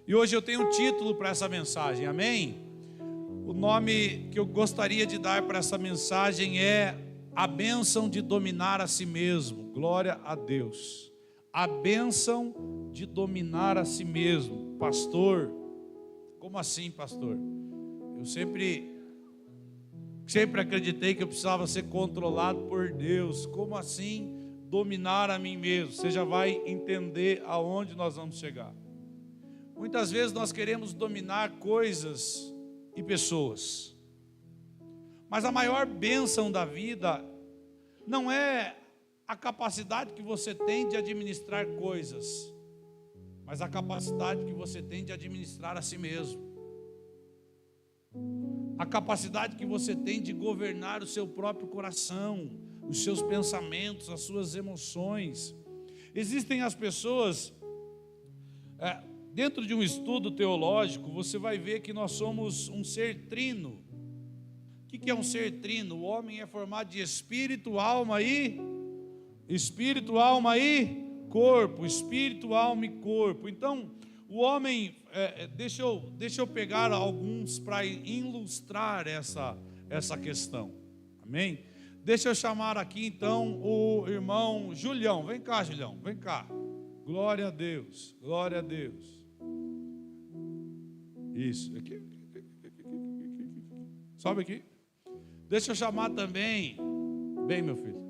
E hoje eu tenho um título para essa mensagem, amém? O nome que eu gostaria de dar para essa mensagem é a bênção de dominar a si mesmo. Glória a Deus. A bênção de dominar a si mesmo. Pastor, como assim, pastor? Eu sempre acreditei que eu precisava ser controlado por Deus. Como assim dominar a mim mesmo? Você já vai entender aonde nós vamos chegar. Muitas vezes nós queremos dominar coisas e pessoas, mas a maior bênção da vida não é a capacidade que você tem de administrar coisas, mas a capacidade que você tem de administrar a si mesmo, a capacidade que você tem de governar o seu próprio coração, os seus pensamentos, as suas emoções. Existem as pessoas... Dentro de um estudo teológico, você vai ver que nós somos um ser trino. O que é um ser trino? O homem é formado de espírito, alma e corpo. Espírito, alma e corpo. Então, o homem, deixa eu pegar alguns para ilustrar essa questão. Amém? Deixa eu chamar aqui então o irmão Julião. Vem cá, Julião, vem cá. Glória a Deus, glória a Deus. Isso, aqui. Sobe aqui. Deixa eu chamar também. Vem, meu filho.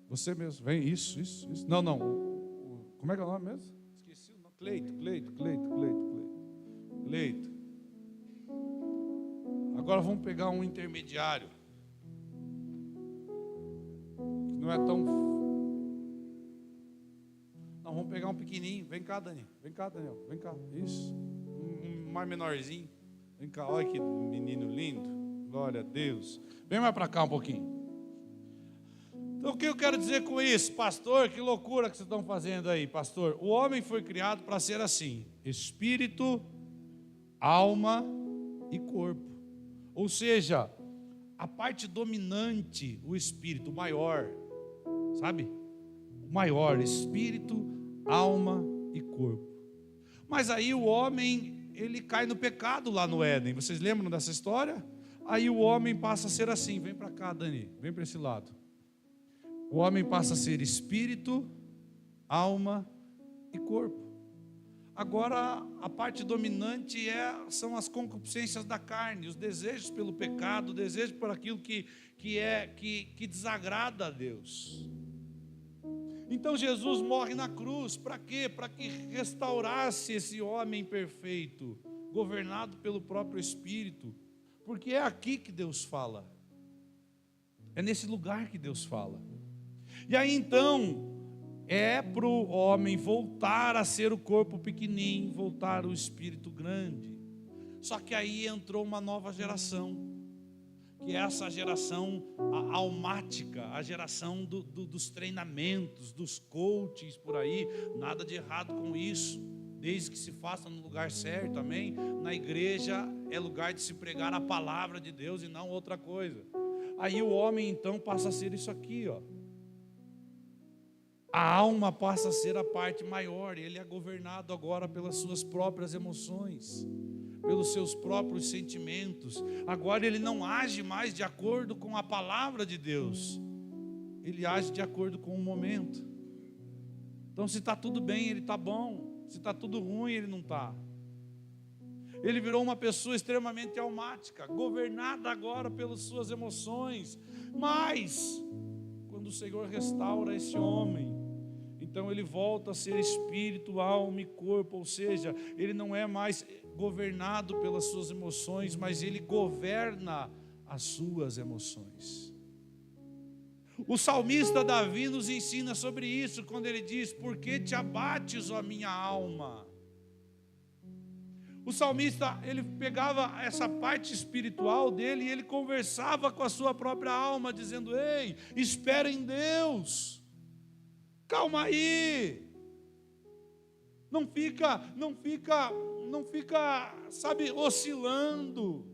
Você mesmo, vem, isso. Não. Como é que é o nome mesmo? Esqueci o nome. Cleito. Agora vamos pegar um intermediário. Que não é tão... Não, vamos pegar um pequenininho. Vem cá, Daniel. Vem cá. Isso. Um mais menorzinho. Vem cá, olha que menino lindo. Glória a Deus. Vem mais para cá um pouquinho. Então o que eu quero dizer com isso? Pastor, que loucura que vocês estão fazendo aí, pastor. O homem foi criado para ser assim: espírito, alma e corpo. Ou seja, a parte dominante, o espírito, o maior. Sabe? O maior, espírito, alma e corpo. Mas aí o homem, ele cai no pecado lá no Éden. Vocês lembram dessa história? Aí o homem passa a ser assim. Vem para cá, Dani. Vem para esse lado. O homem passa a ser espírito, alma e corpo. Agora, a parte dominante são as concupiscências da carne, os desejos pelo pecado, o desejo por aquilo que desagrada a Deus. Então Jesus morre na cruz, para quê? Para que restaurasse esse homem perfeito, governado pelo próprio Espírito, porque é aqui que Deus fala, é nesse lugar que Deus fala. E aí então, é para o homem voltar a ser o corpo pequenininho, voltar ao Espírito grande. Só que aí entrou uma nova geração, que é essa geração almática, a geração dos treinamentos, dos coaches por aí. Nada de errado com isso, desde que se faça no lugar certo, amém? Na igreja é lugar de se pregar a palavra de Deus e não outra coisa. Aí o homem então passa a ser isso aqui, ó. A alma passa a ser a parte maior, ele é governado agora pelas suas próprias emoções, pelos seus próprios sentimentos. Agora ele não age mais de acordo com a palavra de Deus, ele age de acordo com o momento. Então se está tudo bem, ele está bom. Se está tudo ruim, ele não está. Ele virou uma pessoa extremamente almática, governada agora pelas suas emoções. Mas quando o Senhor restaura esse homem, então ele volta a ser espírito, alma e corpo. Ou seja, ele não é mais governado pelas suas emoções, mas ele governa as suas emoções. O salmista Davi nos ensina sobre isso, quando ele diz: por que te abates, ó minha alma? O salmista, ele pegava essa parte espiritual dele e ele conversava com a sua própria alma, dizendo: ei, espera em Deus, calma aí, não fica, sabe, oscilando.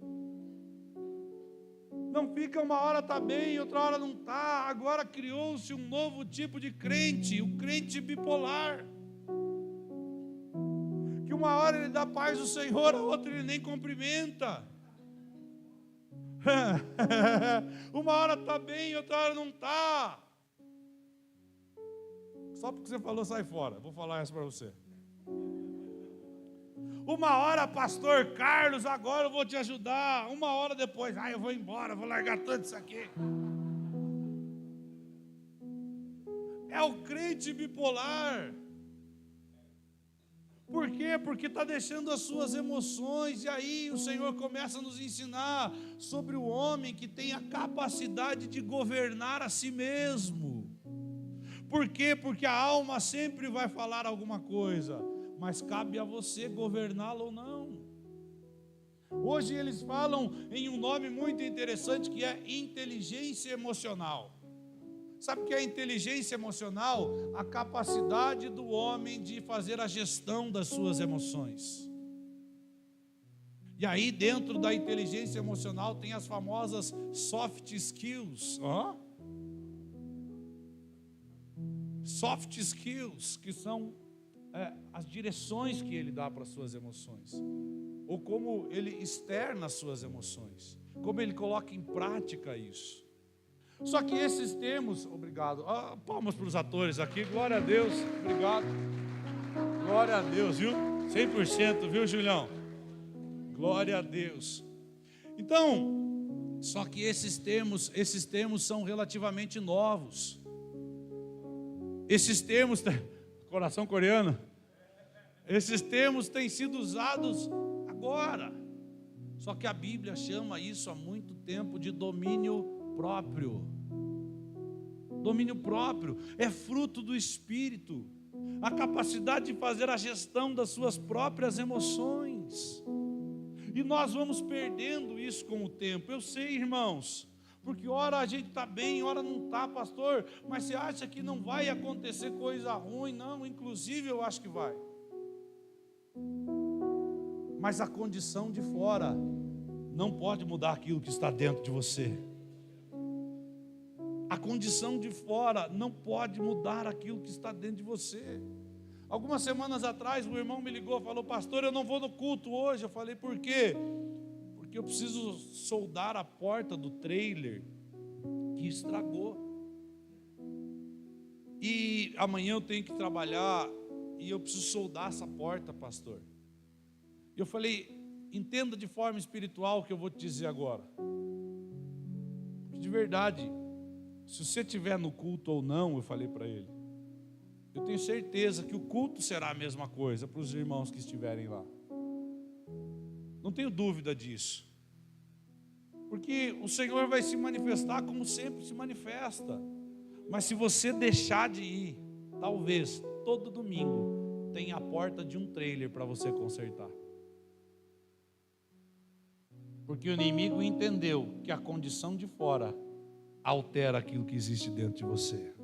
Não fica, uma hora está bem, outra hora não está. Agora criou-se um novo tipo de crente, o crente bipolar. uma hora ele dá paz do Senhor, a outra ele nem cumprimenta. Uma hora está bem, outra hora não está. Só porque você falou, sai fora. Vou falar essa para você. Uma hora, pastor Carlos, agora eu vou te ajudar. Uma hora depois, eu vou embora, vou largar tudo isso aqui. É o crente bipolar. Por quê? Porque está deixando as suas emoções. E aí o Senhor começa a nos ensinar sobre o homem que tem a capacidade de governar a si mesmo. Por quê? Porque a alma sempre vai falar alguma coisa, mas cabe a você governá-la ou não. Hoje eles falam em um nome muito interessante que é inteligência emocional. Sabe o que é inteligência emocional? A capacidade do homem de fazer a gestão das suas emoções. E aí dentro da inteligência emocional tem as famosas soft skills. Soft skills, que são as direções que ele dá para as suas emoções, ou como ele externa as suas emoções, como ele coloca em prática isso. Só que esses termos, obrigado, palmas para os atores aqui, glória a Deus, obrigado, glória a Deus, viu? 100%, viu, Julião? Glória a Deus. Então, só que esses termos são relativamente novos. Esses termos, coração coreano, esses termos têm sido usados agora. Só que a Bíblia chama isso há muito tempo de domínio próprio. Domínio próprio é fruto do Espírito, a capacidade de fazer a gestão das suas próprias emoções. E nós vamos perdendo isso com o tempo. Eu sei, irmãos, porque ora a gente está bem, ora não está, pastor, mas você acha que não vai acontecer coisa ruim? Não, inclusive eu acho que vai. Mas a condição de fora não pode mudar aquilo que está dentro de você. A condição de fora não pode mudar aquilo que está dentro de você. Algumas semanas atrás, um irmão me ligou e falou: pastor, eu não vou no culto hoje. Eu falei: por quê? Porque eu preciso soldar a porta do trailer que estragou. E amanhã eu tenho que trabalhar e eu preciso soldar essa porta, pastor. Eu falei: entenda de forma espiritual o que eu vou te dizer agora. Porque de verdade, se você estiver no culto ou não, eu falei para ele, eu tenho certeza que o culto será a mesma coisa para os irmãos que estiverem lá. Não tenho dúvida disso. Porque o Senhor vai se manifestar como sempre se manifesta. Mas se você deixar de ir, talvez todo domingo tenha a porta de um trailer para você consertar. Porque o inimigo entendeu que a condição de fora altera aquilo que existe dentro de você.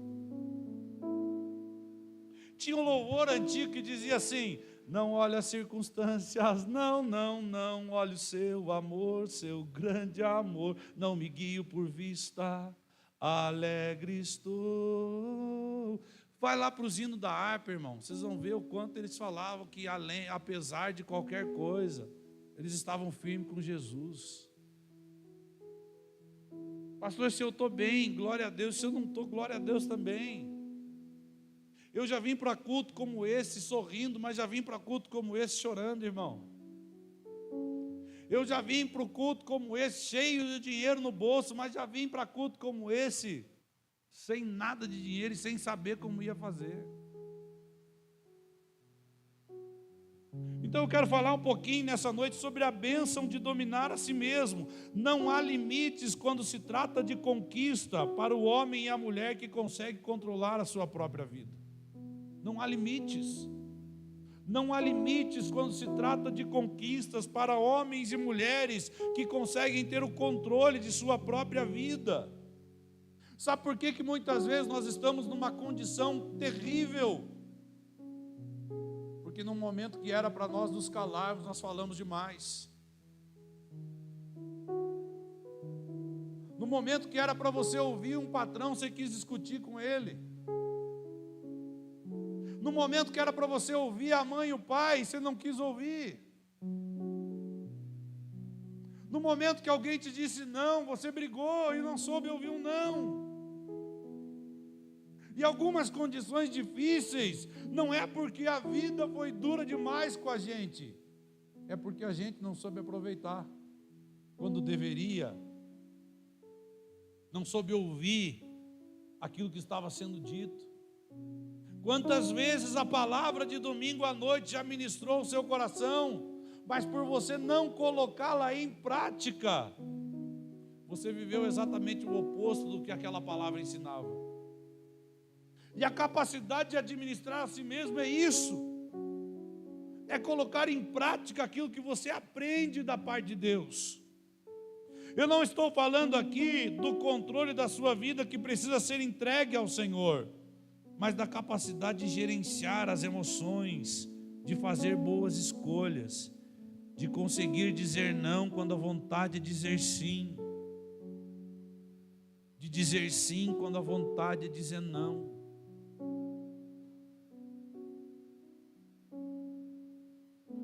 Tinha um louvor antigo que dizia assim: não olhe as circunstâncias, não olhe o seu amor, seu grande amor, não me guio por vista, alegre estou. Vai lá para os hinos da harpa, irmão, vocês vão ver o quanto eles falavam que apesar de qualquer coisa, eles estavam firmes com Jesus. Pastor, se eu estou bem, glória a Deus. Se eu não estou, glória a Deus também. Eu já vim para culto como esse sorrindo, mas já vim para culto como esse chorando, irmão. Eu já vim para o culto como esse cheio de dinheiro no bolso, mas já vim para culto como esse sem nada de dinheiro e sem saber como ia fazer. Então eu quero falar um pouquinho nessa noite sobre a bênção de dominar a si mesmo. Não há limites quando se trata de conquista para o homem e a mulher que consegue controlar a sua própria vida. Não há limites. Não há limites quando se trata de conquistas para homens e mulheres que conseguem ter o controle de sua própria vida. Sabe por que muitas vezes nós estamos numa condição terrível? Porque no momento que era para nós nos calarmos, nós falamos demais. No momento que era para você ouvir um patrão, você quis discutir com ele. No momento que era para você ouvir a mãe e o pai, você não quis ouvir. No momento que alguém te disse não, você brigou e não soube ouvir um não. E algumas condições difíceis, não é porque a vida foi dura demais com a gente, é porque a gente não soube aproveitar quando deveria, não soube ouvir aquilo que estava sendo dito. Quantas vezes a palavra de domingo à noite já ministrou o seu coração, mas por você não colocá-la em prática, você viveu exatamente o oposto do que aquela palavra ensinava. E a capacidade de administrar a si mesmo é isso, é colocar em prática aquilo que você aprende da parte de Deus. Eu não estou falando aqui do controle da sua vida que precisa ser entregue ao Senhor, mas da capacidade de gerenciar as emoções, de fazer boas escolhas, de conseguir dizer não quando a vontade é dizer sim, de dizer sim quando a vontade é dizer não.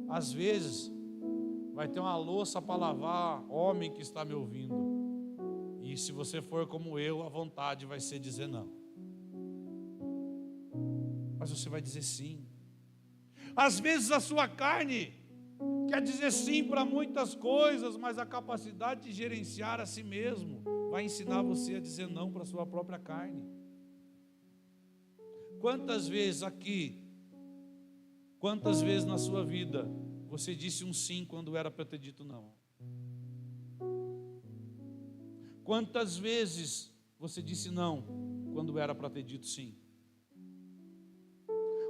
Às vezes, vai ter uma louça para lavar, homem que está me ouvindo, e se você for como eu, a vontade vai ser dizer não. Mas você vai dizer sim. Às vezes a sua carne quer dizer sim para muitas coisas, mas a capacidade de gerenciar a si mesmo vai ensinar você a dizer não para a sua própria carne. Quantas vezes aqui, quantas vezes na sua vida você disse um sim quando era para ter dito não? Quantas vezes você disse não quando era para ter dito sim?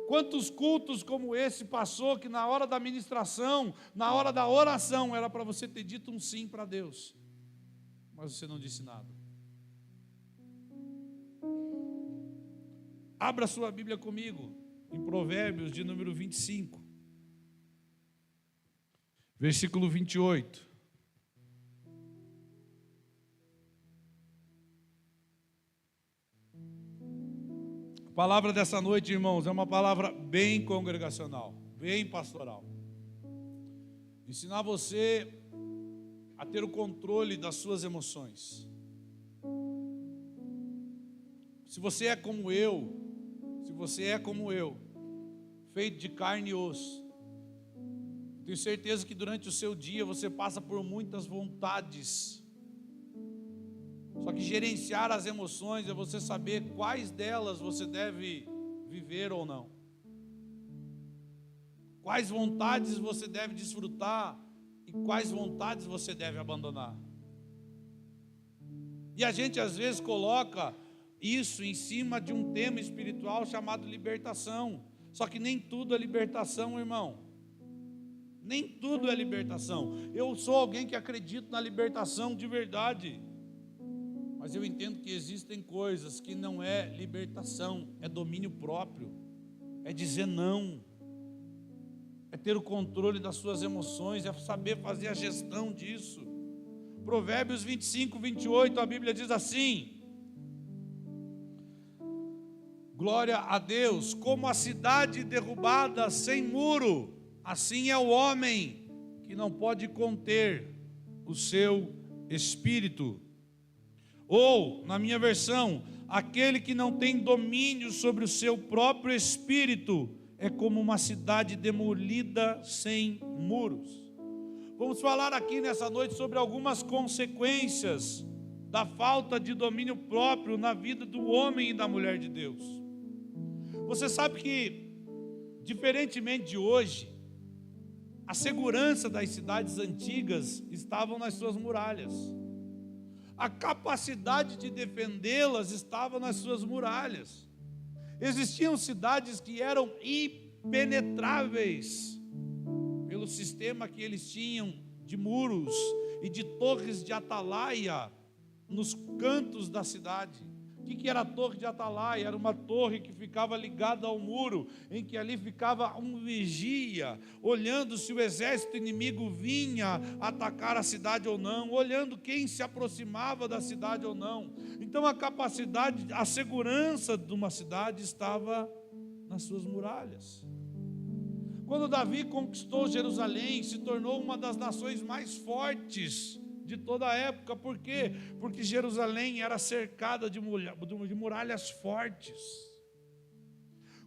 Quantos cultos como esse passou que na hora da ministração, na hora da oração, era para você ter dito um sim para Deus, mas você não disse nada? Abra sua Bíblia comigo, em Provérbios de número 25, versículo 28. A palavra dessa noite, irmãos, é uma palavra bem congregacional, bem pastoral. Ensinar você a ter o controle das suas emoções. Se você é como eu, feito de carne e osso, tenho certeza que durante o seu dia você passa por muitas vontades. Só que gerenciar as emoções é você saber quais delas você deve viver ou não. Quais vontades você deve desfrutar e quais vontades você deve abandonar. E a gente às vezes coloca isso em cima de um tema espiritual chamado libertação. Só que nem tudo é libertação, irmão. Nem tudo é libertação. Eu sou alguém que acredita na libertação de verdade. Mas eu entendo que existem coisas que não é libertação, é domínio próprio, é dizer não, é ter o controle das suas emoções, é saber fazer a gestão disso. Provérbios 25, 28, a Bíblia diz assim: glória a Deus, como a cidade derrubada sem muro, assim é o homem que não pode conter o seu espírito. Ou, na minha versão, aquele que não tem domínio sobre o seu próprio espírito é como uma cidade demolida sem muros. Vamos falar aqui nessa noite sobre algumas consequências da falta de domínio próprio na vida do homem e da mulher de Deus. Você sabe que, diferentemente de hoje, a segurança das cidades antigas estavam nas suas muralhas. A capacidade de defendê-las estava nas suas muralhas. Existiam cidades que eram impenetráveis pelo sistema que eles tinham de muros e de torres de atalaia nos cantos da cidade. O que era a torre de atalaia? Era uma torre que ficava ligada ao muro, em que ali ficava um vigia, olhando se o exército inimigo vinha atacar a cidade ou não, olhando quem se aproximava da cidade ou não. Então a capacidade, a segurança de uma cidade estava nas suas muralhas. Quando Davi conquistou Jerusalém, se tornou uma das nações mais fortes de toda a época. Por quê? Porque Jerusalém era cercada de muralhas fortes.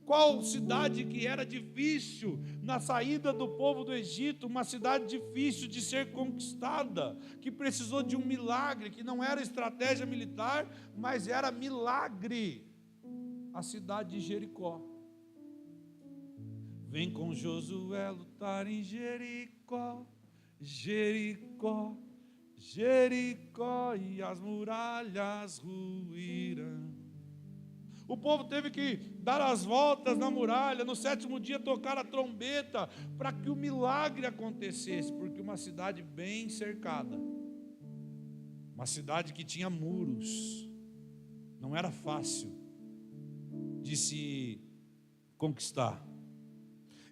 Qual cidade que era difícil na saída do povo do Egito, uma cidade difícil de ser conquistada, que precisou de um milagre, que não era estratégia militar, mas era milagre? A cidade de Jericó. Vem com Josué lutar em Jericó, Jericó, Jericó, e as muralhas ruirão. O povo teve que dar as voltas na muralha, no 7º dia tocar a trombeta, para que o milagre acontecesse, porque uma cidade bem cercada, uma cidade que tinha muros, não era fácil de se conquistar.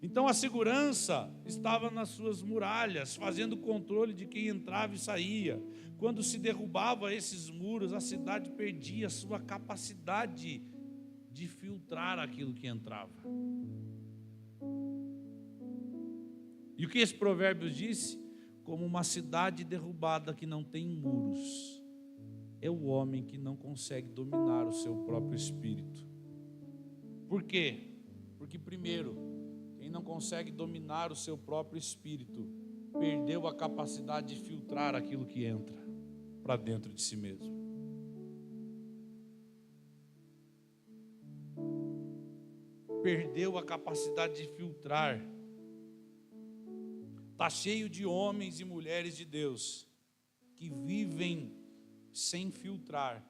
Então a segurança estava nas suas muralhas, fazendo controle de quem entrava e saía. Quando se derrubava esses muros, a cidade perdia a sua capacidade de filtrar aquilo que entrava. E o que esse provérbio disse? Como uma cidade derrubada que não tem muros, é o homem que não consegue dominar o seu próprio espírito. Por quê? Porque primeiro, quem não consegue dominar o seu próprio espírito, perdeu a capacidade de filtrar aquilo que entra para dentro de si mesmo. Perdeu a capacidade de filtrar. Está cheio de homens e mulheres de Deus que vivem sem filtrar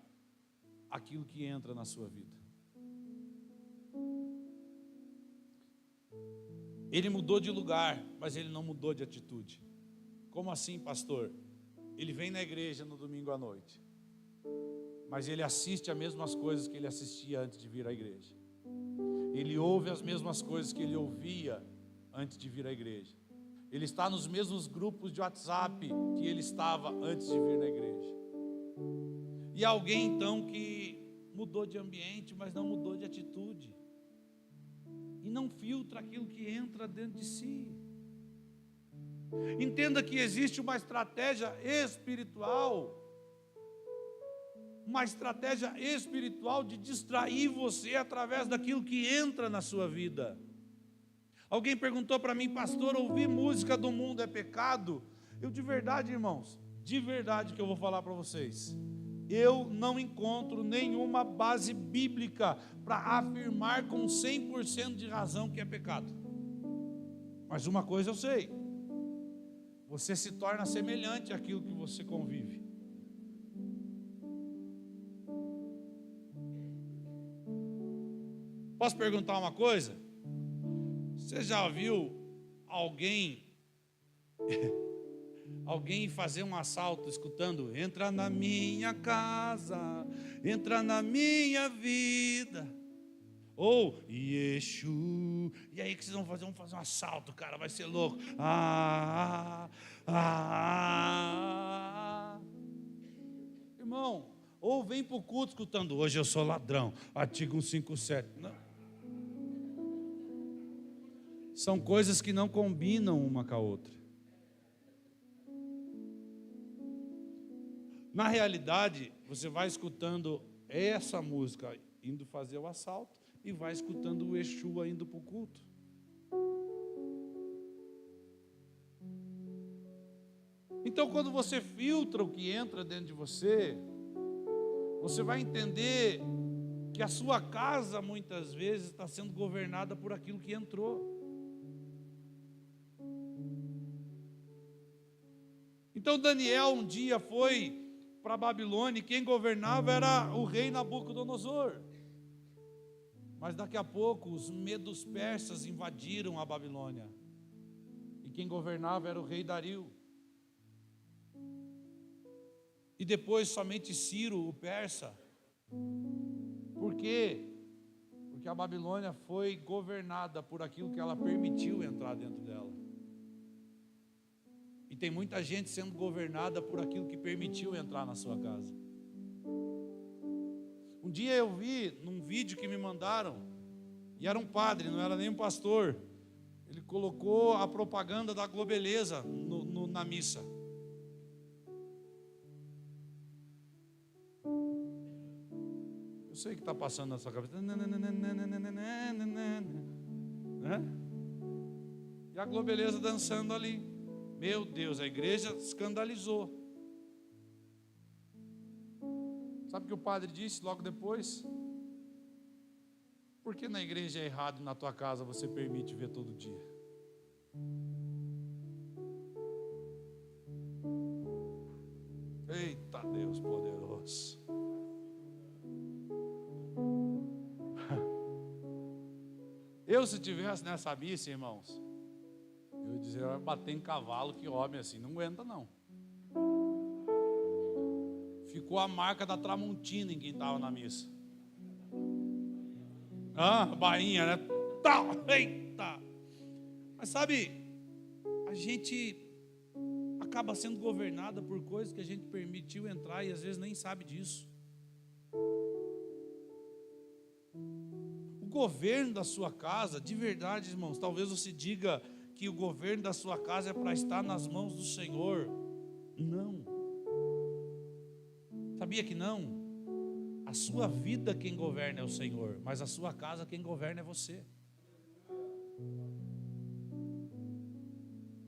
aquilo que entra na sua vida. Ele mudou de lugar, mas ele não mudou de atitude. Como assim, pastor? Ele vem na igreja no domingo à noite, mas ele assiste as mesmas coisas que ele assistia antes de vir à igreja. Ele ouve as mesmas coisas que ele ouvia antes de vir à igreja. Ele está nos mesmos grupos de WhatsApp que ele estava antes de vir na igreja. E alguém então que mudou de ambiente, mas não mudou de atitude. E não filtra aquilo que entra dentro de si. Entenda que existe uma estratégia espiritual. Uma estratégia espiritual de distrair você através daquilo que entra na sua vida. Alguém perguntou para mim, pastor, ouvir música do mundo é pecado? Eu de verdade, irmãos, de verdade que eu vou falar para vocês, eu não encontro nenhuma base bíblica para afirmar com 100% de razão que é pecado. Mas uma coisa eu sei: você se torna semelhante àquilo que você convive. Posso perguntar uma coisa? Você já viu alguém fazer um assalto escutando: entra na minha casa, entra na minha vida, ou Yeshu, e aí que vocês vão fazer um assalto, cara, vai ser louco. Irmão, ou vem para o culto escutando: hoje eu sou ladrão, artigo 157. Não. São coisas que não combinam uma com a outra. Na realidade, você vai escutando essa música indo fazer o assalto e vai escutando o Yeshua indo para o culto. Então, quando você filtra o que entra dentro de você, você vai entender que a sua casa muitas vezes está sendo governada por aquilo que entrou. Então Daniel um dia foi para a Babilônia e quem governava era o rei Nabucodonosor. Mas daqui a pouco os medos persas invadiram a Babilônia. E quem governava era o rei Dario. E depois somente Ciro, o persa. Por quê? Porque a Babilônia foi governada por aquilo que ela permitiu entrar dentro dela. E tem muita gente sendo governada por aquilo que permitiu entrar na sua casa. Um dia eu vi num vídeo que me mandaram E era um padre, não era nem um pastor. Ele colocou a propaganda da Globeleza na missa. Eu sei que está passando na sua cabeça. Né? E a Globeleza dançando ali. Meu Deus, a igreja escandalizou. Sabe o que o padre disse logo depois? Por que na igreja é errado e na tua casa você permite ver todo dia? Eita Deus poderoso. Eu, se tivesse nessa missa, irmãos, eu ia dizer, vai bater em cavalo, que homem assim não aguenta não. Ficou a marca da Tramontina em quem estava na missa. Bainha, né? Eita! Mas sabe, a gente acaba sendo governada por coisas que a gente permitiu entrar e às vezes nem sabe disso. O governo da sua casa, de verdade, irmãos, talvez você diga que o governo da sua casa é para estar nas mãos do Senhor. Não. Sabia que não? A sua vida quem governa é o Senhor, mas a sua casa quem governa é você.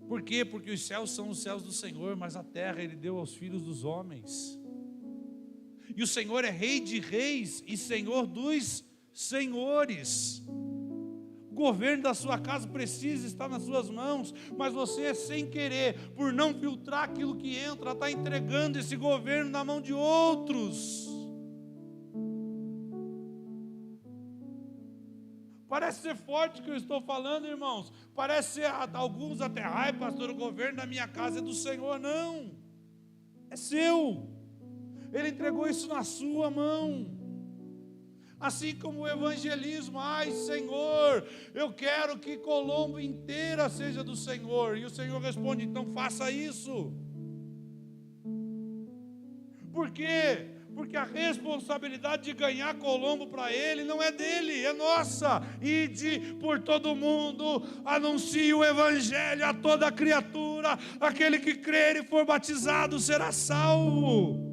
Por quê? Porque os céus são os céus do Senhor, mas a terra Ele deu aos filhos dos homens. E o Senhor é Rei de reis e Senhor dos senhores. O governo da sua casa precisa estar nas suas mãos, mas você, sem querer, por não filtrar aquilo que entra, está entregando esse governo na mão de outros. Parece ser forte o que eu estou falando, irmãos. Parece ser, alguns até, ai pastor, o governo da minha casa é do Senhor. Não, é seu. Ele entregou isso na sua mão. Assim como o evangelismo, ai Senhor, eu quero que Colombo inteira seja do Senhor. E o Senhor responde, então faça isso. Por quê? Porque a responsabilidade de ganhar Colombo para Ele não é dele, é nossa. Ide por todo mundo, anuncie o Evangelho a toda criatura, aquele que crer e for batizado será salvo.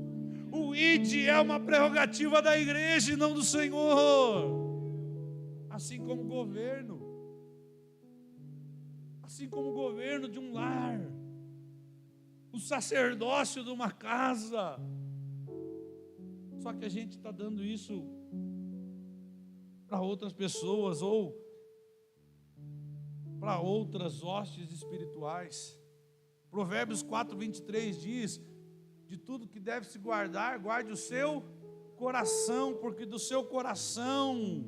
O ide é uma prerrogativa da igreja e não do Senhor. Assim como o governo. Assim como o governo de um lar. O sacerdócio de uma casa. Só que a gente está dando isso para outras pessoas ou para outras hostes espirituais. Provérbios 4:23 diz: de tudo que deve se guardar, guarde o seu coração, porque do seu coração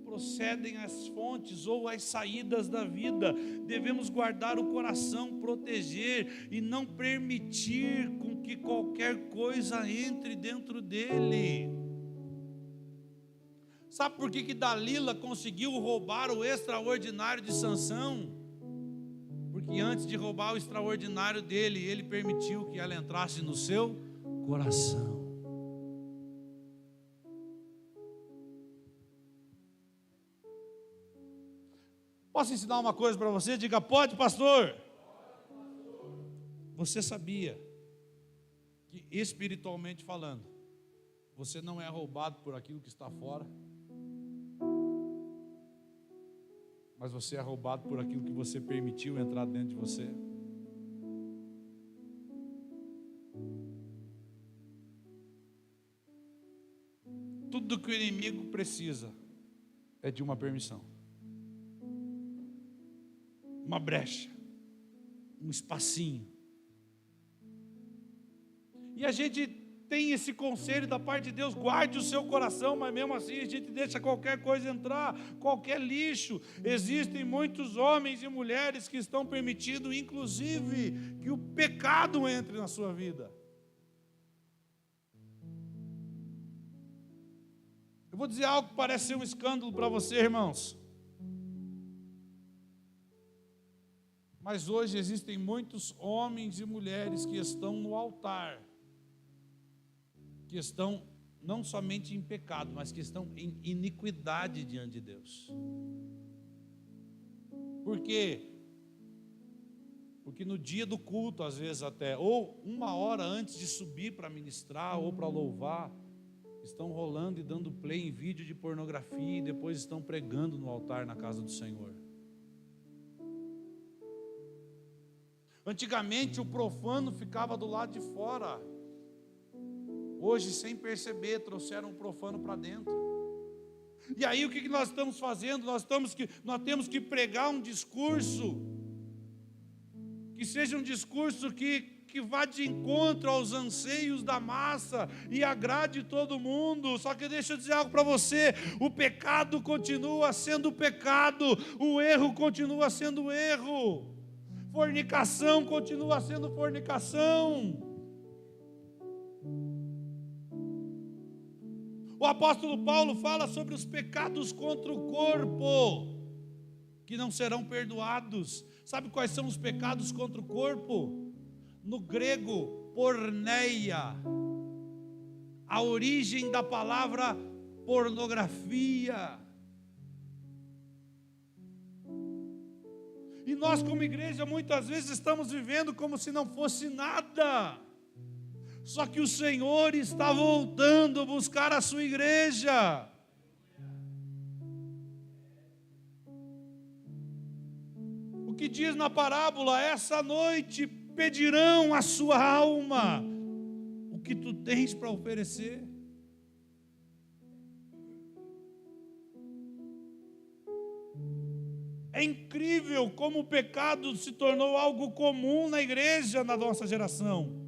procedem as fontes ou as saídas da vida. Devemos guardar o coração, proteger e não permitir com que qualquer coisa entre dentro dele. Sabe por que Dalila conseguiu roubar o extraordinário de Sansão? Porque antes de roubar o extraordinário dele, ele permitiu que ela entrasse no seu coração. Posso ensinar uma coisa para você? Diga, pode, pastor. Você sabia que, espiritualmente falando, você não é roubado por aquilo que está fora, mas você é roubado por aquilo que você permitiu entrar dentro de você? Tudo que o inimigo precisa é de uma permissão, uma brecha, um espacinho. E a gente tem esse conselho da parte de Deus, guarde o seu coração, mas mesmo assim a gente deixa qualquer coisa entrar, qualquer lixo. Existem muitos homens e mulheres que estão permitindo, inclusive, que o pecado entre na sua vida. Eu vou dizer algo que parece ser um escândalo para você, irmãos. Mas hoje existem muitos homens e mulheres que estão no altar, que estão não somente em pecado, mas que estão em iniquidade diante de Deus. Por quê? Porque no dia do culto, às vezes até, ou uma hora antes de subir para ministrar ou para louvar, estão rolando e dando play em vídeo de pornografia e depois estão pregando no altar na casa do Senhor. Antigamente o profano ficava do lado de fora. Hoje, sem perceber, trouxeram o profano para dentro. E aí o que nós estamos fazendo? Nós temos que pregar um discurso que seja um discurso que vá de encontro aos anseios da massa e agrade todo mundo. Só que deixa eu dizer algo para você: o pecado continua sendo pecado, o erro continua sendo erro, fornicação continua sendo fornicação. O apóstolo Paulo fala sobre os pecados contra o corpo que não serão perdoados. Sabe quais são os pecados contra o corpo? No grego, porneia. A origem da palavra pornografia. E nós, como igreja, muitas vezes estamos vivendo como se não fosse nada. Só que o Senhor está voltando a buscar a sua igreja. O que diz na parábola: essa noite pedirão a sua alma o que tu tens para oferecer. É incrível como o pecado se tornou algo comum na igreja, na nossa geração.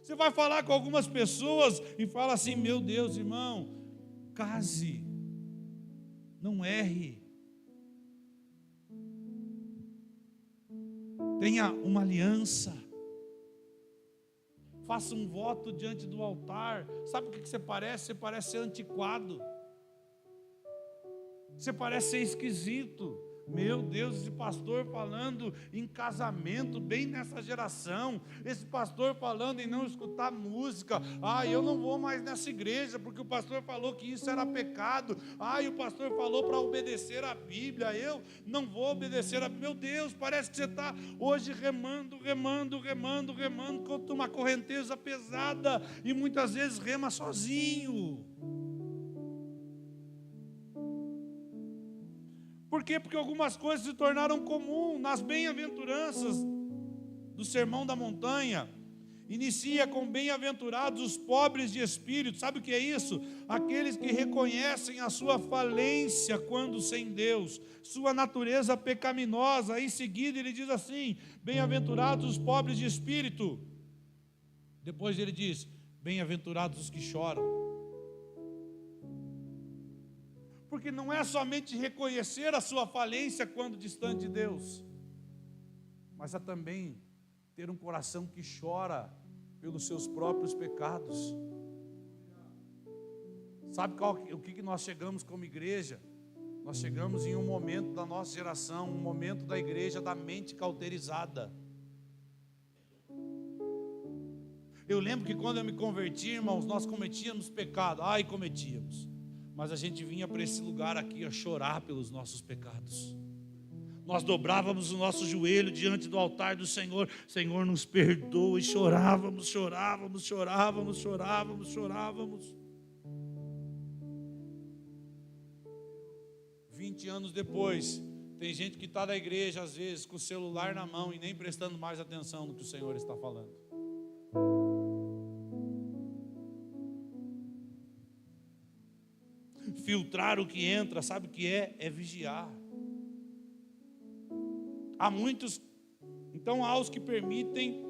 Você vai falar com algumas pessoas e fala assim: meu Deus, irmão, case, não erre, tenha uma aliança, faça um voto diante do altar. Sabe o que você parece? Você parece ser antiquado, você parece ser esquisito. Meu Deus, esse pastor falando em casamento, bem nessa geração. Esse pastor falando em não escutar música. Eu não vou mais nessa igreja, porque o pastor falou que isso era pecado. E o pastor falou para obedecer a Bíblia. Eu não vou obedecer a Bíblia. Meu Deus, parece que você está hoje remando contra uma correnteza pesada. E muitas vezes rema sozinho. Por quê? Porque algumas coisas se tornaram comum. Nas bem-aventuranças do Sermão da Montanha, inicia com: bem-aventurados os pobres de espírito. Sabe o que é isso? Aqueles que reconhecem a sua falência quando sem Deus, sua natureza pecaminosa. Aí em seguida ele diz assim: bem-aventurados os pobres de espírito. Depois ele diz: bem-aventurados os que choram. Porque não é somente reconhecer a sua falência quando distante de Deus, mas é também ter um coração que chora pelos seus próprios pecados. Sabe o que nós chegamos como igreja? Nós chegamos em um momento da nossa geração, um momento da igreja da mente cauterizada. Eu lembro que quando eu me converti, irmãos, nós cometíamos pecado. Cometíamos. Mas a gente vinha para esse lugar aqui a chorar pelos nossos pecados. Nós dobrávamos o nosso joelho diante do altar do Senhor: Senhor, nos perdoa. E chorávamos. 20 anos depois, tem gente que está na igreja às vezes com o celular na mão e nem prestando mais atenção no que o Senhor está falando. Filtrar o que entra, sabe o que é? É vigiar. Há muitos, então há os que permitem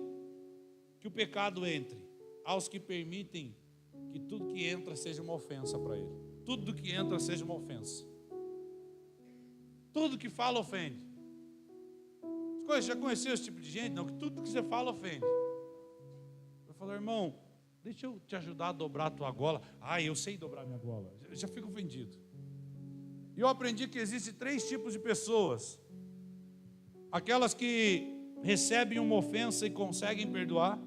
que o pecado entre, há os que permitem que tudo que entra seja uma ofensa para ele. Tudo que entra seja uma ofensa. Tudo que fala ofende. Já conheceu esse tipo de gente? Não, que tudo que você fala ofende. Eu falo: irmão, deixa eu te ajudar a dobrar a tua gola. Eu sei dobrar minha gola. Eu já fico ofendido. E eu aprendi que existem 3 tipos de pessoas: aquelas que recebem uma ofensa e conseguem perdoar,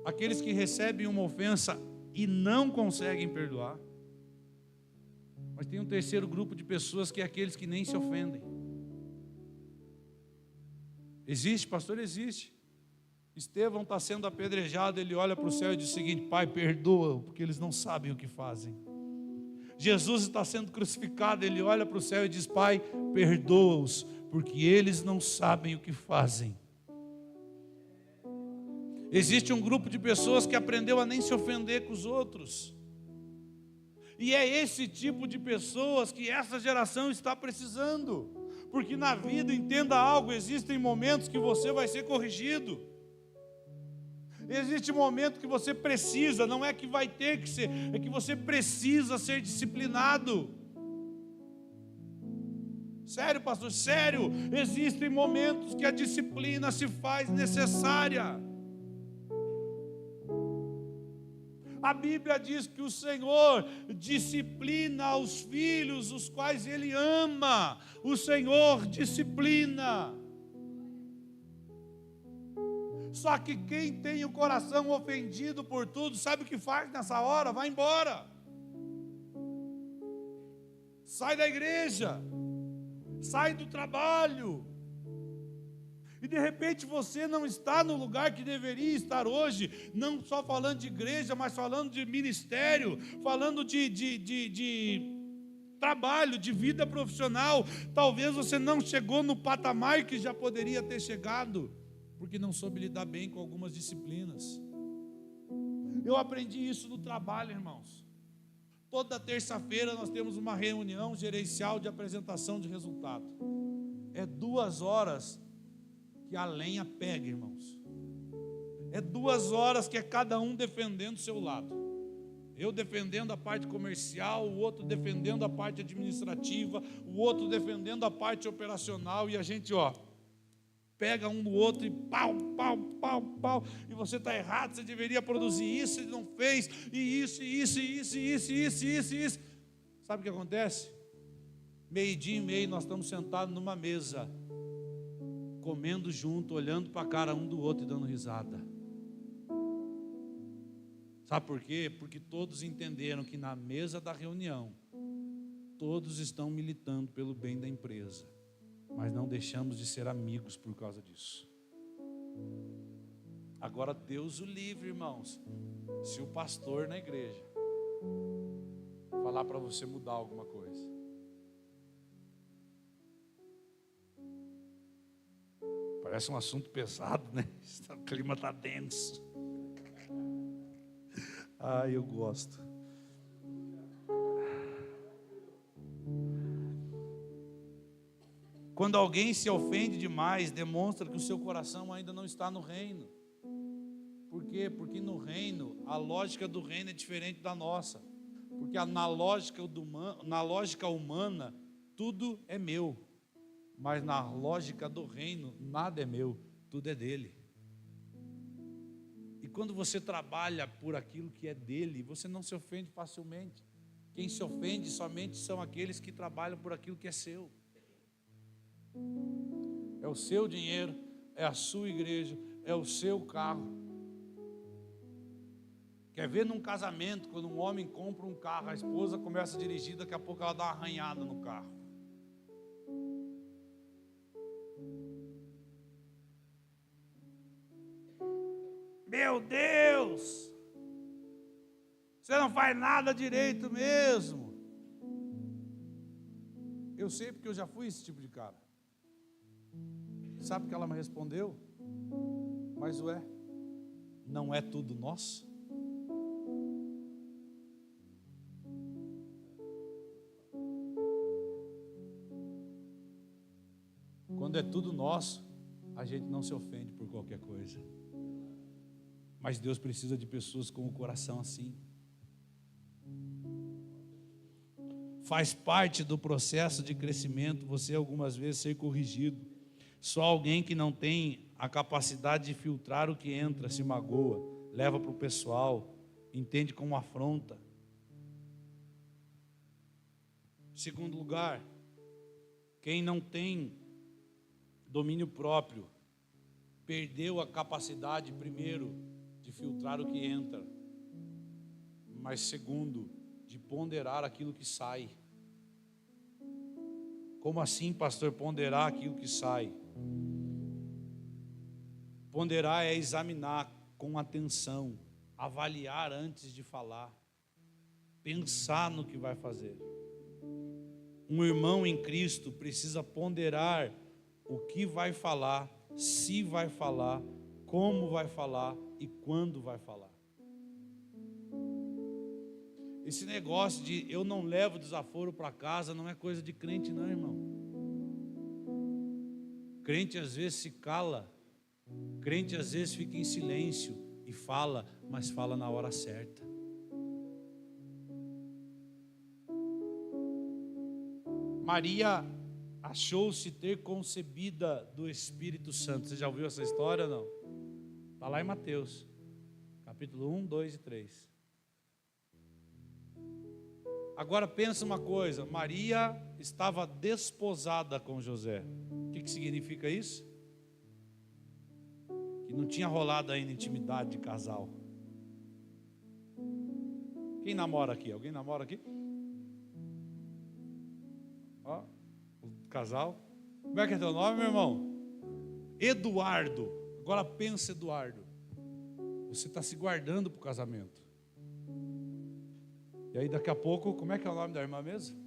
aqueles que recebem uma ofensa e não conseguem perdoar. Mas tem um terceiro grupo de pessoas que é aqueles que nem se ofendem. Existe, pastor? Existe. Estevão está sendo apedrejado, ele olha para o céu e diz o seguinte: Pai, perdoa, porque eles não sabem o que fazem. Jesus está sendo crucificado, ele olha para o céu e diz: Pai, perdoa-os, porque eles não sabem o que fazem. Existe um grupo de pessoas que aprendeu a nem se ofender com os outros. E é esse tipo de pessoas que essa geração está precisando. Porque na vida, entenda algo, existem momentos que você vai ser corrigido. Existe momento que você precisa, não é que vai ter que ser, é que você precisa ser disciplinado. Sério, pastor, sério. Existem momentos que a disciplina se faz necessária. A Bíblia diz que o Senhor disciplina os filhos, os quais Ele ama. O Senhor disciplina. Só que quem tem o coração ofendido por tudo, sabe o que faz nessa hora? Vai embora. Sai da igreja. Sai do trabalho. E de repente você não está no lugar que deveria estar hoje, não só falando de igreja, mas falando de ministério, falando de trabalho, de vida profissional. Talvez você não chegou no patamar que já poderia ter chegado, porque não soube lidar bem com algumas disciplinas. Eu aprendi isso no trabalho, irmãos. Toda terça-feira nós temos uma reunião gerencial de apresentação de resultado. É 2 horas que a lenha pega, irmãos. É 2 horas que é cada um defendendo o seu lado. Eu defendendo a parte comercial, o outro defendendo a parte administrativa, o outro defendendo a parte operacional, e a gente, pega um no outro e pau, e você está errado, você deveria produzir isso, e não fez, e isso. Sabe o que acontece? 12:30 nós estamos sentados numa mesa, comendo junto, olhando para a cara um do outro e dando risada. Sabe por quê? Porque todos entenderam que na mesa da reunião, todos estão militando pelo bem da empresa, mas não deixamos de ser amigos por causa disso. Agora Deus o livre, irmãos, se o pastor na igreja falar para você mudar alguma coisa. Parece um assunto pesado, né? O clima está denso. Eu gosto. Quando alguém se ofende demais, demonstra que o seu coração ainda não está no reino. Por quê? Porque no reino, a lógica do reino é diferente da nossa. Porque na lógica humana, tudo é meu. Mas na lógica do reino, nada é meu, tudo é dele. E quando você trabalha por aquilo que é dele, você não se ofende facilmente. Quem se ofende somente são aqueles que trabalham por aquilo que é seu. É o seu dinheiro, é a sua igreja, é o seu carro. Quer ver num casamento, quando um homem compra um carro, a esposa começa a dirigir, daqui a pouco ela dá uma arranhada no carro. Meu Deus! Você não faz nada direito mesmo. Eu sei porque eu já fui esse tipo de cara. Sabe o que ela me respondeu? Mas não é tudo nosso? Quando é tudo nosso, a gente não se ofende por qualquer coisa. Mas Deus precisa de pessoas com o coração assim. Faz parte do processo de crescimento você algumas vezes ser corrigido. Só alguém que não tem a capacidade de filtrar o que entra se magoa, leva para o pessoal, entende como afronta. Segundo lugar, quem não tem domínio próprio, perdeu a capacidade primeiro de filtrar o que entra, mas segundo, de ponderar aquilo que sai. Como assim, pastor, ponderar aquilo que sai? Ponderar é examinar com atenção, avaliar antes de falar, pensar no que vai fazer. Um irmão em Cristo precisa ponderar o que vai falar, se vai falar, como vai falar e quando vai falar. Esse negócio de eu não levo desaforo para casa não é coisa de crente não, irmão. Crente às vezes se cala, crente às vezes fica em silêncio e fala, mas fala na hora certa. Maria achou-se ter concebida do Espírito Santo. Você já ouviu essa história ou não? Está lá em Mateus, capítulo 1, 2 e 3. Agora pensa uma coisa, Maria estava desposada com José. O que significa isso? Que não tinha rolado ainda intimidade de casal. Quem namora aqui? Alguém namora aqui? Ó, o casal. Como é que é teu nome, meu irmão? Eduardo. Agora pensa, Eduardo. Você está se guardando para o casamento. E aí daqui a pouco, como é que é o nome da irmã mesmo?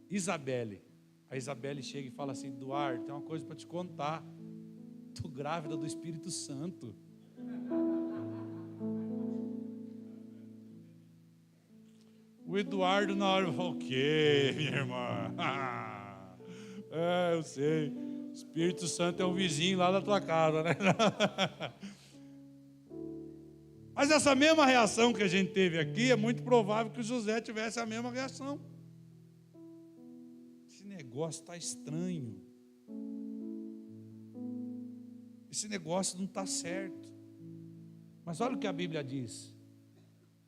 Isabelle. A Isabelle chega e fala assim: Eduardo, tem uma coisa para te contar. Estou grávida do Espírito Santo. O Eduardo na hora falou: o quê, minha irmã? Eu sei. O Espírito Santo é um vizinho lá da tua casa, né? Mas essa mesma reação que a gente teve aqui, é muito provável que o José tivesse a mesma reação. Esse negócio está estranho. Esse negócio não está certo. Mas olha o que a Bíblia diz.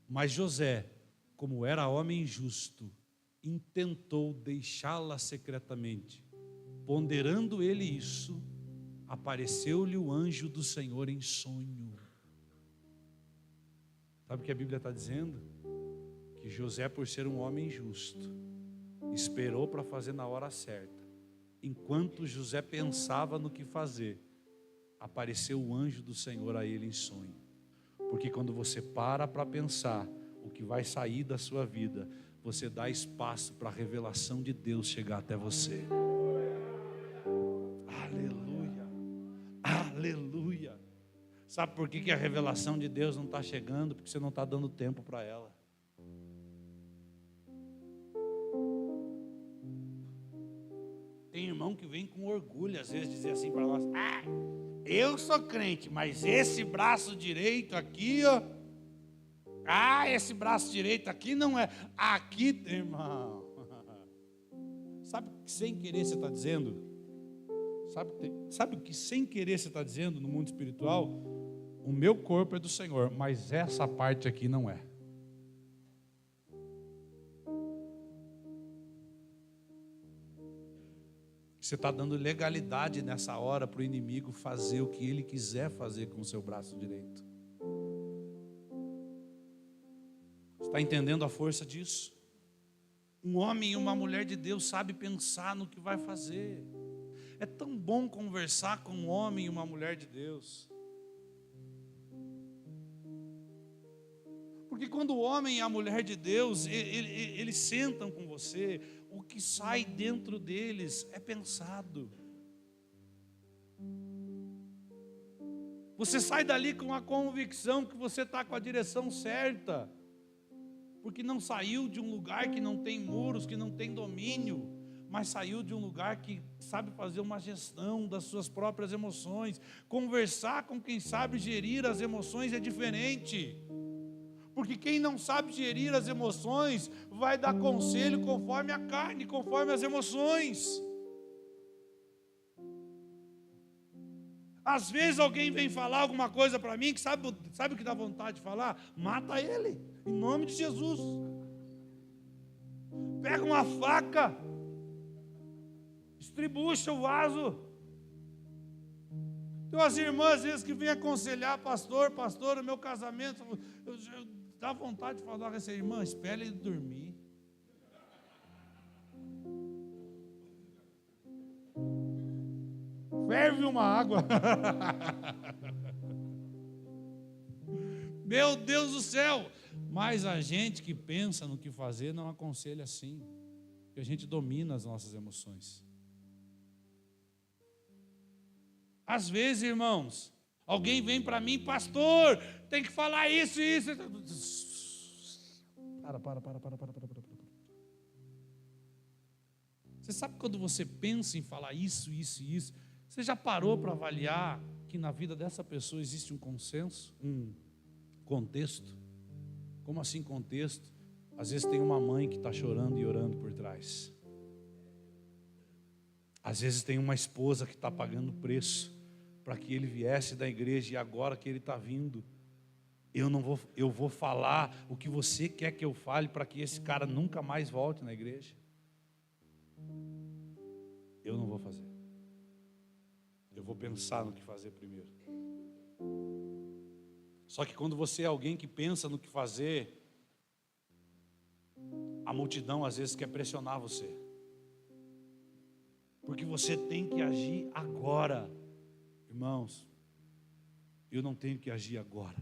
Mas José, como era homem justo, intentou deixá-la secretamente. Ponderando ele isso, apareceu-lhe o anjo do Senhor em sonho. Sabe o que a Bíblia está dizendo? Que José, por ser um homem justo, esperou para fazer na hora certa. Enquanto José pensava no que fazer, apareceu o anjo do Senhor a ele em sonho. Porque quando você para pensar o que vai sair da sua vida, você dá espaço para a revelação de Deus chegar até você. Aleluia, aleluia. Sabe por que a revelação de Deus não está chegando? Porque você não está dando tempo para ela. Tem irmão que vem com orgulho, às vezes, dizer assim para nós: eu sou crente, mas esse braço direito aqui, ó. Esse braço direito aqui não é. Aqui, irmão. Sabe o que sem querer você está dizendo? Sabe o que sem querer você está dizendo no mundo espiritual? O meu corpo é do Senhor, mas essa parte aqui não é. Você está dando legalidade nessa hora para o inimigo fazer o que ele quiser fazer com o seu braço direito. Você está entendendo a força disso? Um homem e uma mulher de Deus sabe pensar no que vai fazer. É tão bom conversar com um homem e uma mulher de Deus. Porque quando o homem e a mulher de Deus, eles sentam com você, o que sai dentro deles é pensado. Você sai dali com a convicção que você está com a direção certa. Porque não saiu de um lugar que não tem muros, que não tem domínio, mas saiu de um lugar que sabe fazer uma gestão das suas próprias emoções. Conversar com quem sabe gerir as emoções é diferente. Porque quem não sabe gerir as emoções vai dar conselho conforme a carne, conforme as emoções. Às vezes alguém vem falar alguma coisa para mim que sabe o que dá vontade de falar? Mata ele, em nome de Jesus. Pega uma faca, estribucha o vaso. Tem umas irmãs, às vezes, que vêm aconselhar, pastor, o meu casamento, dá vontade de falar com essa irmã, espere ele dormir. Ferve uma água. Meu Deus do céu. Mas a gente que pensa no que fazer não aconselha assim. Porque a gente domina as nossas emoções. Às vezes, irmãos, alguém vem para mim, pastor, tem que falar isso e isso. Para. Você sabe quando você pensa em falar isso, você já parou para avaliar que na vida dessa pessoa existe um consenso, um contexto? Como assim contexto? Às vezes tem uma mãe que está chorando e orando por trás. Às vezes tem uma esposa que está pagando preço para que ele viesse da igreja, e agora que ele está vindo, eu vou falar o que você quer que eu fale para que esse cara nunca mais volte na igreja. Eu não vou fazer. Eu vou pensar no que fazer primeiro. Só que quando você é alguém que pensa no que fazer, a multidão às vezes quer pressionar você. Porque você tem que agir agora. Irmãos, eu não tenho que agir agora.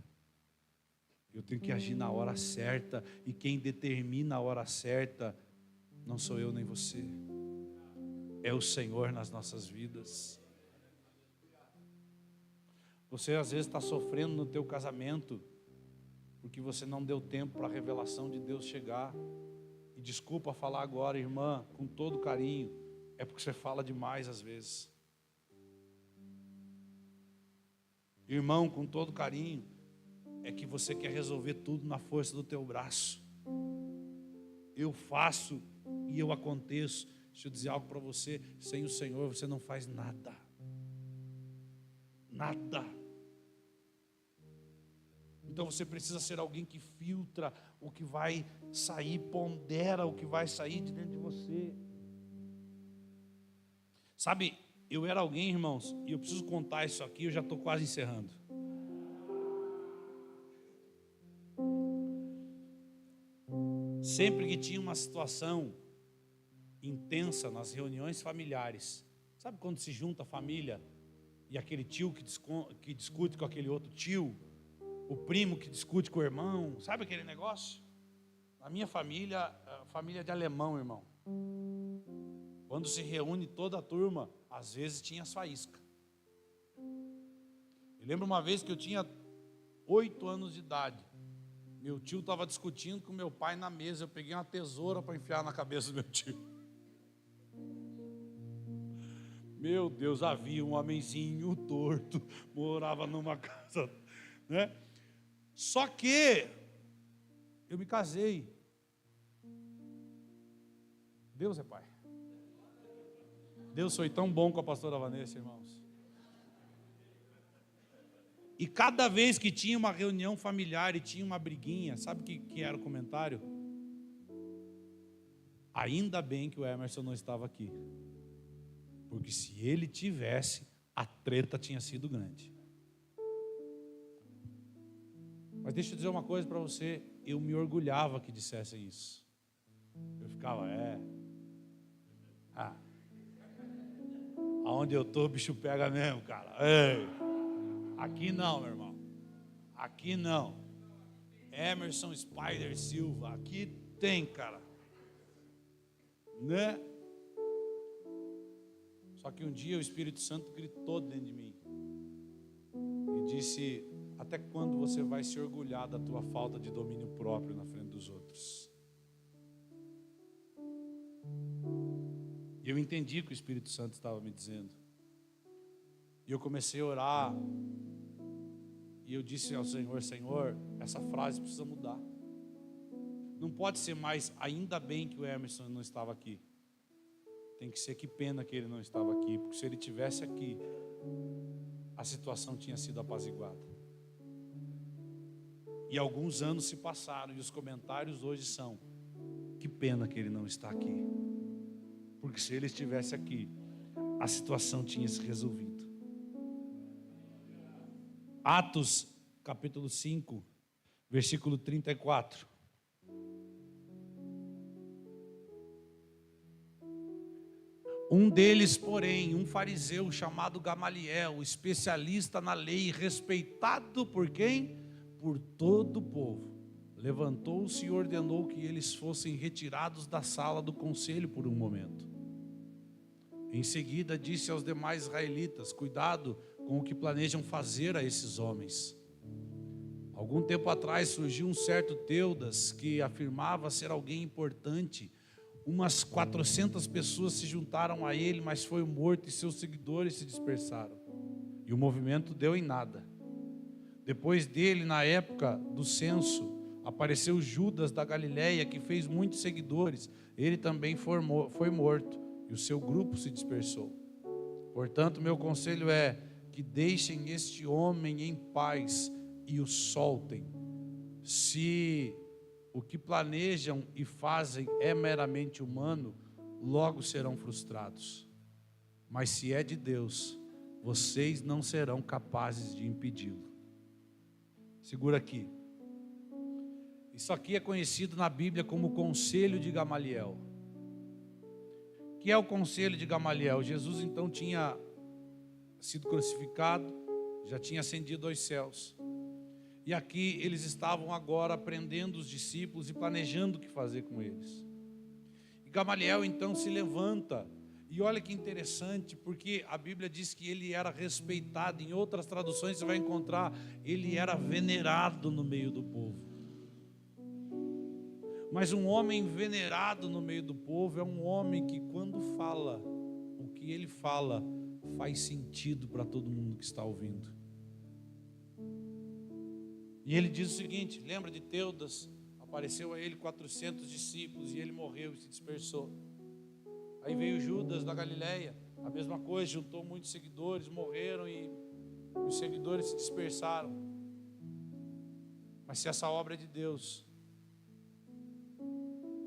Eu tenho que agir na hora certa. E quem determina a hora certa não sou eu nem você. É o Senhor nas nossas vidas. Você às vezes está sofrendo no teu casamento porque você não deu tempo para a revelação de Deus chegar. E desculpa falar agora, irmã, com todo carinho, é porque você fala demais às vezes. Irmão, com todo carinho, é que você quer resolver tudo na força do teu braço. Eu faço e eu aconteço. Deixa eu dizer algo para você: sem o Senhor você não faz nada. Nada. Então você precisa ser alguém que filtra o que vai sair, pondera o que vai sair de dentro de você. Sabe, eu era alguém, irmãos, e eu preciso contar isso aqui, eu já estou quase encerrando. Sempre que tinha uma situação intensa nas reuniões familiares, sabe quando se junta a família e aquele tio que discute com aquele outro tio, o primo que discute com o irmão, sabe aquele negócio? Na minha família, família de alemão, irmão, quando se reúne toda a turma, às vezes tinha as faíscas. Eu lembro uma vez que eu tinha 8 anos de idade. Meu tio estava discutindo com meu pai na mesa. Eu peguei uma tesoura para enfiar na cabeça do meu tio. Meu Deus, havia um homenzinho torto, morava numa casa, né? Só que eu me casei. Deus é pai. Deus foi tão bom com a pastora Vanessa, irmãos. E cada vez que tinha uma reunião familiar e tinha uma briguinha, sabe o que era o comentário? Ainda bem que o Emerson não estava aqui. Porque se ele tivesse, a treta tinha sido grande. Mas deixa eu dizer uma coisa para você, eu me orgulhava que dissessem isso. Eu ficava, aonde eu estou, o bicho pega mesmo, cara. Ei, aqui não, meu irmão. Aqui não. Emerson Spider Silva, aqui tem, cara. Né? Só que um dia o Espírito Santo gritou dentro de mim e disse: até quando você vai se orgulhar da tua falta de domínio próprio na frente dos outros? E eu entendi o que o Espírito Santo estava me dizendo. E eu comecei a orar. E eu disse ao Senhor: Senhor, essa frase precisa mudar. Não pode ser mais, ainda bem que o Emerson não estava aqui. Tem que ser, que pena que ele não estava aqui. Porque se ele estivesse aqui, a situação tinha sido apaziguada. E alguns anos se passaram. E os comentários hoje são: que pena que ele não está aqui. Porque se ele estivesse aqui, a situação tinha se resolvido. Atos, capítulo 5, versículo 34. Um deles, porém, um fariseu chamado Gamaliel, especialista na lei, respeitado por quem? Por todo o povo, levantou-se e ordenou que eles fossem retirados da sala do conselho por um momento. Em seguida disse aos demais israelitas: cuidado com o que planejam fazer a esses homens. Algum tempo atrás surgiu um certo Teudas que afirmava ser alguém importante. Umas 400 pessoas se juntaram a ele, mas foi morto e seus seguidores se dispersaram. E o movimento deu em nada. Depois dele, na época do censo, apareceu Judas da Galileia, que fez muitos seguidores. Ele também foi morto e o seu grupo se dispersou. Portanto, meu conselho é que deixem este homem em paz e o soltem. Se o que planejam e fazem é meramente humano, logo serão frustrados. Mas se é de Deus, vocês não serão capazes de impedi-lo. Segura aqui. Isso aqui é conhecido na Bíblia como o Conselho de Gamaliel. O que é o Conselho de Gamaliel? Jesus então tinha sido crucificado, já tinha ascendido aos céus. E aqui eles estavam agora prendendo os discípulos e planejando o que fazer com eles. E Gamaliel então se levanta. E olha que interessante, porque a Bíblia diz que ele era respeitado. Em outras traduções você vai encontrar, ele era venerado no meio do povo. Mas um homem venerado no meio do povo é um homem que, quando fala, o que ele fala faz sentido para todo mundo que está ouvindo. E ele diz o seguinte: lembra de Teudas? Apareceu a ele 400 discípulos e ele morreu e se dispersou. Aí veio Judas da Galileia, a mesma coisa, juntou muitos seguidores, morreram e os seguidores se dispersaram. Mas se essa obra é de Deus,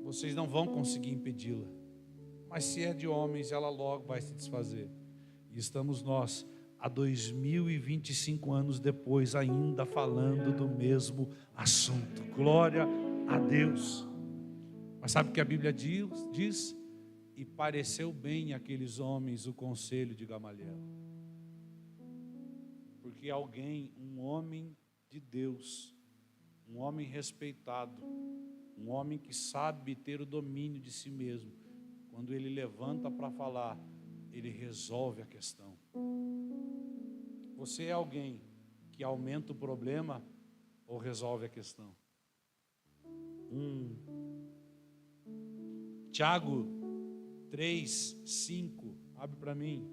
vocês não vão conseguir impedi-la. Mas se é de homens, ela logo vai se desfazer. E estamos nós, há 2025 anos depois, ainda falando do mesmo assunto. Glória a Deus. Mas sabe o que a Bíblia diz? E pareceu bem àqueles homens o conselho de Gamaliel. Porque alguém, um homem de Deus, um homem respeitado, um homem que sabe ter o domínio de si mesmo, quando ele levanta para falar, ele resolve a questão. Você é alguém que aumenta o problema ou resolve a questão? Tiago 3, 5, abre para mim.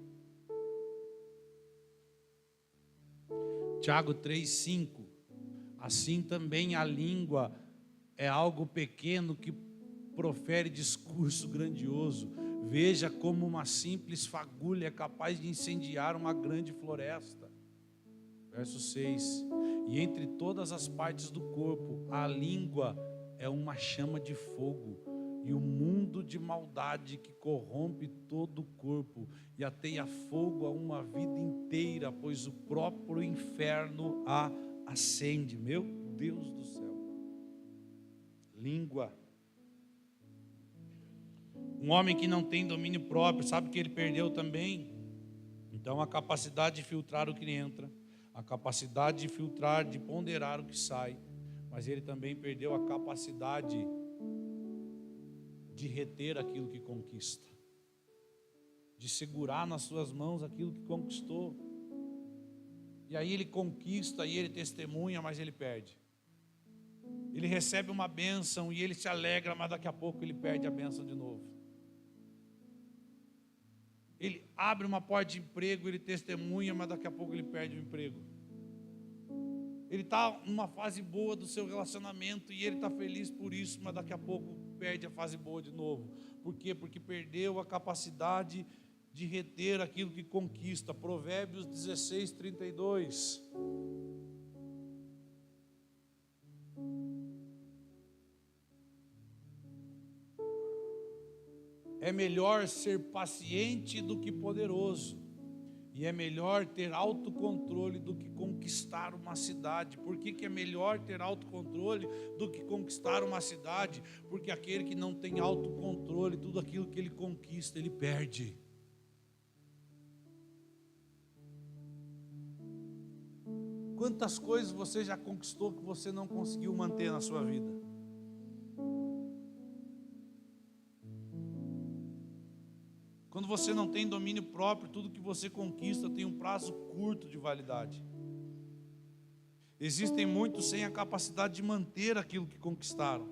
Tiago 3, 5. Assim também a língua é algo pequeno que profere discurso grandioso. Veja como uma simples fagulha é capaz de incendiar uma grande floresta. Verso 6. E entre todas as partes do corpo, a língua é uma chama de fogo, e o mundo de maldade que corrompe todo o corpo, e ateia fogo a uma vida inteira, pois o próprio inferno a acende. Meu Deus do céu. Língua. Um homem que não tem domínio próprio, sabe que ele perdeu também? Então a capacidade de filtrar o que entra, a capacidade de filtrar, de ponderar o que sai, mas ele também perdeu a capacidade de reter aquilo que conquista, de segurar nas suas mãos aquilo que conquistou. E aí ele conquista e ele testemunha, mas ele perde. Ele recebe uma bênção e ele se alegra, mas daqui a pouco ele perde a bênção de novo. Ele abre uma porta de emprego, ele testemunha, mas daqui a pouco ele perde o emprego. Ele está numa fase boa do seu relacionamento e ele está feliz por isso, mas daqui a pouco perde a fase boa de novo. Por quê? Porque perdeu a capacidade de reter aquilo que conquista. Provérbios 16, 32. É melhor ser paciente do que poderoso, E é melhor ter autocontrole do que conquistar uma cidade. Por que que é melhor ter autocontrole do que conquistar uma cidade? Porque aquele que não tem autocontrole, tudo aquilo que ele conquista, ele perde. Quantas coisas você já conquistou que você não conseguiu manter na sua vida? Quando você não tem domínio próprio, tudo que você conquista tem um prazo curto de validade. Existem muitos sem a capacidade de manter aquilo que conquistaram.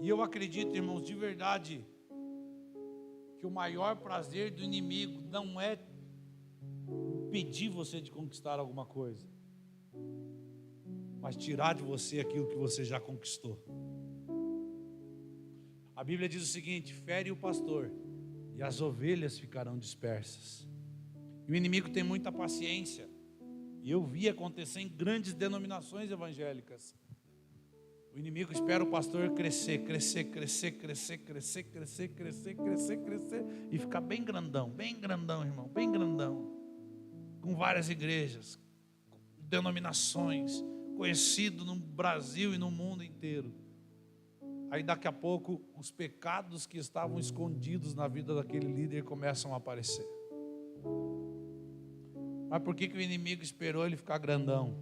E eu acredito, irmãos, de verdade, que o maior prazer do inimigo não é impedir você de conquistar alguma coisa, mas tirar de você aquilo que você já conquistou. A Bíblia diz o seguinte: fere o pastor e as ovelhas ficarão dispersas. E o inimigo tem muita paciência. E eu vi acontecer em grandes denominações evangélicas. O inimigo espera o pastor crescer e ficar bem grandão, irmão, bem grandão. Com várias igrejas, denominações, conhecido no Brasil e no mundo inteiro. Aí daqui a pouco os pecados que estavam escondidos na vida daquele líder começam a aparecer. Mas por que que o inimigo esperou ele ficar grandão?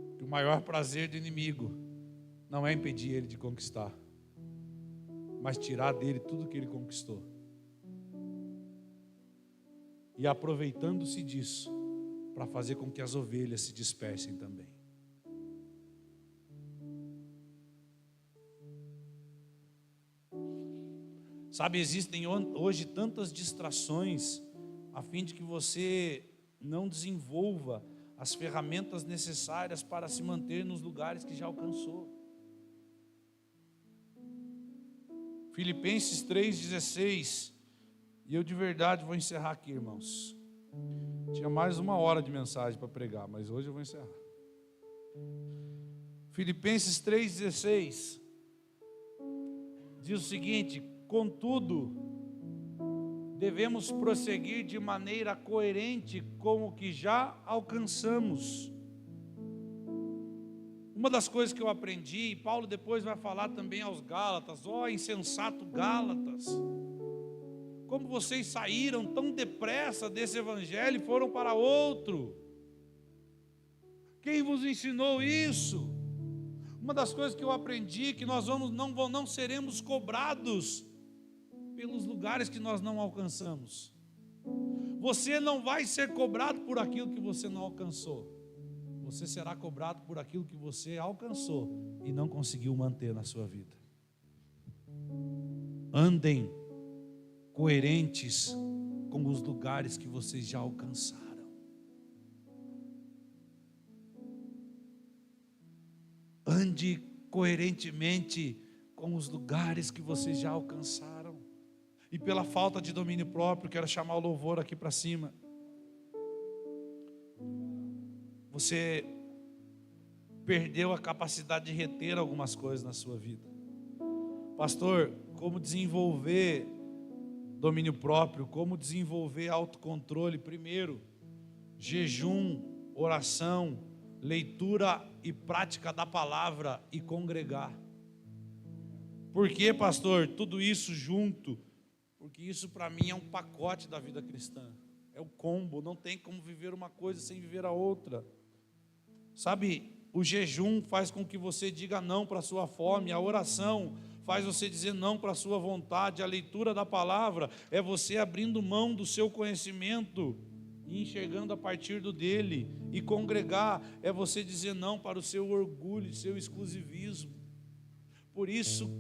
Porque o maior prazer do inimigo não é impedir ele de conquistar, mas tirar dele tudo que ele conquistou. E aproveitando-se disso, para fazer com que as ovelhas se dispersem também. Sabe, existem hoje tantas distrações a fim de que você não desenvolva as ferramentas necessárias para se manter nos lugares que já alcançou. Filipenses 3,16. E eu de verdade vou encerrar aqui, irmãos. Tinha mais 1 hora de mensagem para pregar, mas hoje eu vou encerrar. Filipenses 3,16 diz o seguinte: contudo, devemos prosseguir de maneira coerente com o que já alcançamos. Uma das coisas que eu aprendi, e Paulo depois vai falar também aos Gálatas: ó insensato Gálatas, como vocês saíram tão depressa desse evangelho e foram para outro? Quem vos ensinou isso? Uma das coisas que eu aprendi, que nós não seremos cobrados pelos lugares que nós não alcançamos. Você não vai ser cobrado por aquilo que você não alcançou. Você será cobrado por aquilo que você alcançou e não conseguiu manter na sua vida. Andem coerentes com os lugares que vocês já alcançaram. Ande coerentemente com os lugares que vocês já alcançaram. E pela falta de domínio próprio, quero chamar o louvor aqui para cima. Você perdeu a capacidade de reter algumas coisas na sua vida. Pastor, como desenvolver domínio próprio? Como desenvolver autocontrole? Primeiro, jejum, oração, leitura e prática da palavra e congregar. Por que, pastor? Tudo isso junto. Porque isso para mim é um pacote da vida cristã. É o combo, não tem como viver uma coisa sem viver a outra. Sabe, o jejum faz com que você diga não para a sua fome, a oração faz você dizer não para a sua vontade, a leitura da palavra é você abrindo mão do seu conhecimento e enxergando a partir do dele, e congregar é você dizer não para o seu orgulho, seu exclusivismo. Por isso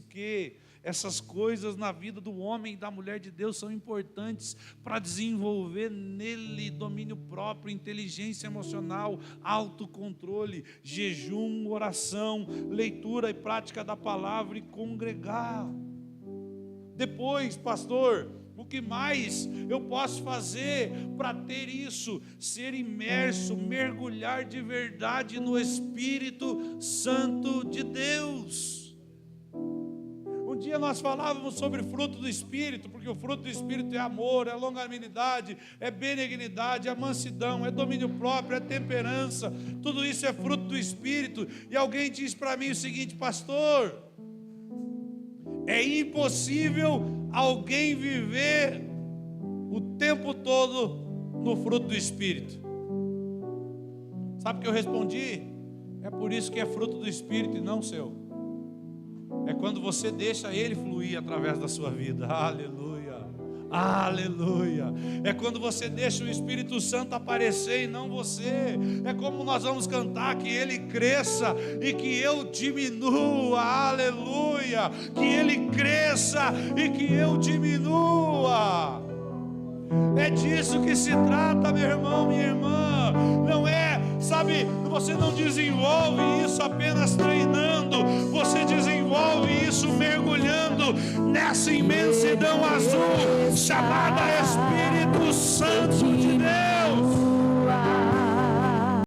que essas coisas na vida do homem e da mulher de Deus são importantes para desenvolver nele domínio próprio, inteligência emocional, autocontrole, jejum, oração, leitura e prática da palavra e congregar. Depois, pastor, o que mais eu posso fazer para ter isso? Ser imerso, mergulhar de verdade no Espírito Santo de Deus. Um Um dia nós falávamos sobre fruto do Espírito, porque o fruto do Espírito é amor, é longanimidade, é benignidade, é mansidão, é domínio próprio, é temperança. Tudo isso é fruto do Espírito. E alguém diz para mim o seguinte: pastor, é impossível alguém viver o tempo todo no fruto do Espírito. Sabe o que eu respondi? É por isso que é fruto do Espírito e não seu. É quando você deixa Ele fluir através da sua vida. Aleluia, aleluia. É quando você deixa o Espírito Santo aparecer e não você. É como nós vamos cantar: que Ele cresça e que eu diminua. Aleluia. Que Ele cresça e que eu diminua. É disso que se trata, meu irmão, minha irmã. Não é, sabe, você não desenvolve isso apenas treinando. Você desenvolve isso mergulhando nessa imensidão azul chamada Espírito Santo de Deus.